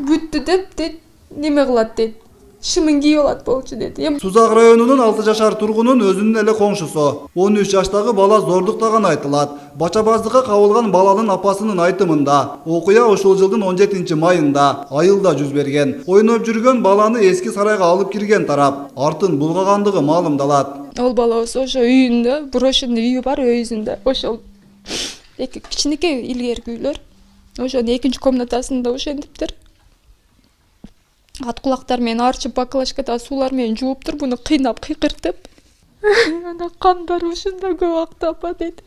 бүттү деп неме кылат дейт. Шымын кийип алат болчу деди. Сузак районунун 6 жашар тургунун өзүнүн эле коңшусу 13 жаштагы бала зордуктаганы айтылат. Бачабаздыкка кабылган баланын апасынын айтымында окуя ушул жылдын 17 майында айылда жүз берген. Ойноп жүргөн баланы эски сарайга алып кирген тарап артын булгагандыгы маалымдалат. Ол балабыз ошо үйүндө, брошенный үйү бар өзүндө. Ошол эки кичинекей илгерки үйлөр. Ошонун экинчи комнатасында ошентиптир. Ат кулактар менен арчып баклажкада суулар менен жууптур, буну кыйнап кыйкыртып. Ана кандар ушунда көп актапа дейт.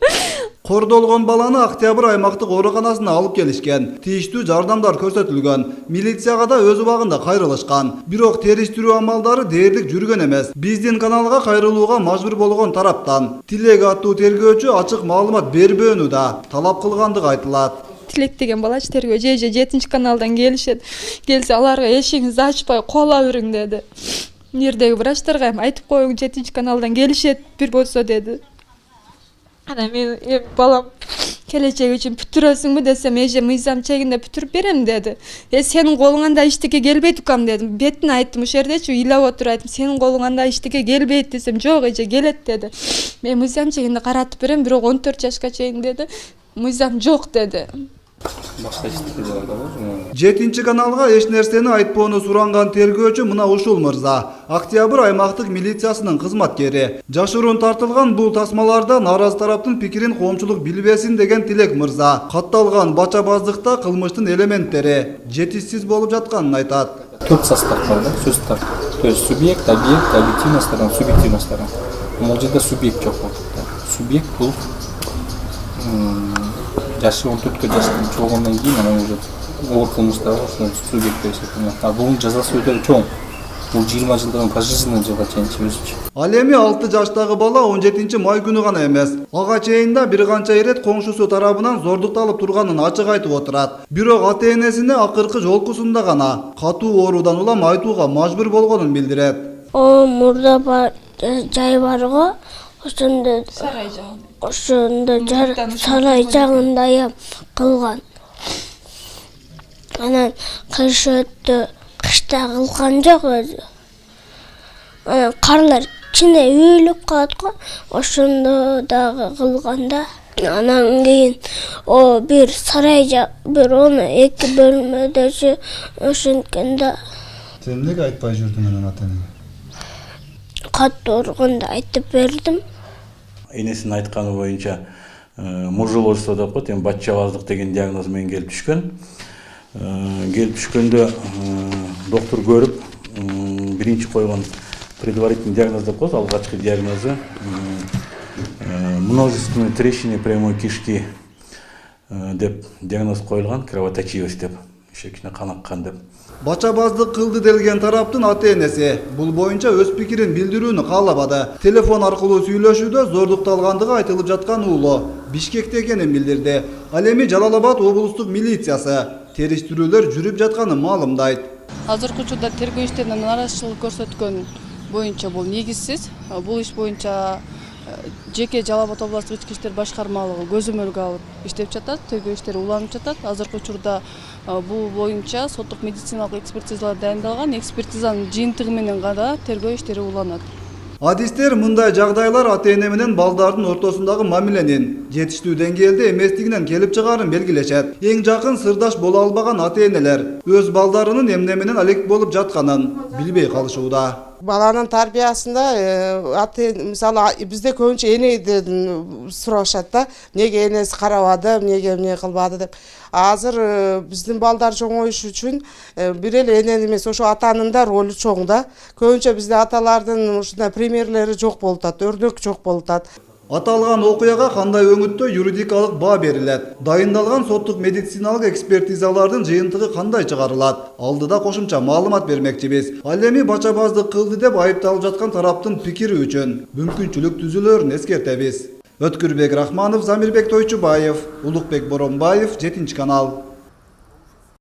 Кордолгон баланы Октябрь аймактык ооруканасына алып келишкен. Тийиштүү жардамдар көрсөтүлгөн. Милицияга да өз убагында кайрылышкан. Бирок териштирүү амалдары дээрлик жүргөн эмес. Биздин каналга кайрылууга мажбур болгон тараптан Тилек аттуу тергөөчү ачык маалымат бербөөнү да талап кылгандыгы айтылат. Тилек деген балачы тергөө же 7 каналдан келишет. Келсе аларга эшигиңизди ачпай кола бериң деди. Мирдеги врачтарга эми айтып коюң, 7 каналдан келишет бир болсо деди. Ана мен балам келечек үчүн бүтүрөсүңбү десем, эже мыйзам чегинде бүтүрүп берем деди. Сенин колуңанда эчтеке келбейт укам дедим. Бетине айттым, ошол жердечи ыйлап отуруп айттым. Сенин колуңанда эчтеке келбейт десем, жок эже келет деди. Мен мыйзам чегинде каратып берем, бирок 14 жашка чейин деди. Мыйзам жок деди. 7 каналга эч нерсени айтпоону суранган тергөөчү мына ушул мырза. Октябрь аймактык милициясынын кызматкери. Жашыруун тартылган бул тасмаларда наразы тараптын пикирин коомчулук билбесин деген Тилек мырза. Катталган бачабаздыкта кылмыштын элементтери жетишсиз болуп жатканын айтат. 4 состав бар да, состав. То есть субъект, объект, объективная сторона, субъективная сторона. Бул жерде субъект жок болот. Субъект бул жашы 14 жаштан чогондон кийин анан уже оор кылмыштар субъект деп эсептелет. А бунун жазасы өтө чоң. Бул 20 жылдан пожизненный жылга чейин өзүчө. Ал эми 6 жаштагы бала 17 май күнү гана эмес, ага чейин да бир канча ирет коңшусу тарабынан зордукталып турганын ачык айтып отурат. Бирок ата-энесине акыркы жолкусунда гана катуу оорудан улам айтууга мажбур болгонун билдирет. Мурда бар жай барго, ошондо Сарай жагы. Ошондо сарай жагында кылган. Анан кыш өттү, кышта кылган жок өзү. Анан карлар кичине үйүлүп калат го, ошондо дагы кылганда. Анан кийин бир сарай бир 2 бөлмөдөчү ошенткенде. Сен эмнеге айтпай жүрдүң анан ата-энеңе? Катуу урганда айтып бердим. Энесинин айтканы боюнча мужеложство деп коет, эми батчабаздык деген диагноз менен келип түшкөн. Келип түшкөндө доктор көрүп, биринчи койгон предварительный диагноз деп коет, алгачкы диагнозу множественные трещины прямой кишки деп диагноз коюлган, кровоточивость деп, кичине кан аккан деп. Бачабаздык кылды делген тараптын ата-энеси бул боюнча өз пикирин билдирүүнү каалабады. Телефон аркылуу сүйлөшүүдө зордукталгандыгы айтылып жаткан уулу Бишкекте экенин билдирди. Ал эми Жалал-Абад облустук милициясы териштирүүлөр жүрүп жатканын маалымдайт. Азыркы учурда тергөө иштеринин аракчылык көрсөткөн боюнча бул негизсиз. Бул иш боюнча жеке Жалал-Абад областык ички иштер башкармалыгы көзөмөлгө алып иштеп жатат, тергөө иштери уланып жатат. Азыркы учурда бул боюнча соттук медициналык экспертизалар дайындалган, экспертизанын жыйынтыгы менен гана тергөө иштери уланат. Адистер мындай жагдайлар ата-эне менен балдардын ортосундагы мамиленин жетиштүү деңгээлде эместигинен келип чыгаарын белгилешет. Эң жакын сырдаш боло албаган ата-энелер өз балдарынын эмне менен алек болуп жатканын билбей калышууда. Баланын тарбиясында мисалы бизде көбүнчө энеден сурашат да, эмнеге энеси карабады, эмнеге эмне кылбады деп. Азыр биздин балдар чоңоюш үчүн бир эле эненин эмес, ошо атанын да ролу чоң да. Көбүнчө бизде аталардын ушундай примерлери жок болуп атат, өрнөк жок болуп атат. Аталган окуяга кандай өңүттө юридикалык баа берилет? Дайындалган соттук медициналык экспертизалардын жыйынтыгы кандай чыгарылат? Алдыда кошумча маалымат бермекчибиз. Ал эми бачабаздык кылды деп айыпталып жаткан тараптын пикири үчүн мүмкүнчүлүк түзүлөрүн эскертебиз. Өткүрбек Рахманов, Замирбек Тойчубаев, Улукбек Боронбаев, 7 канал.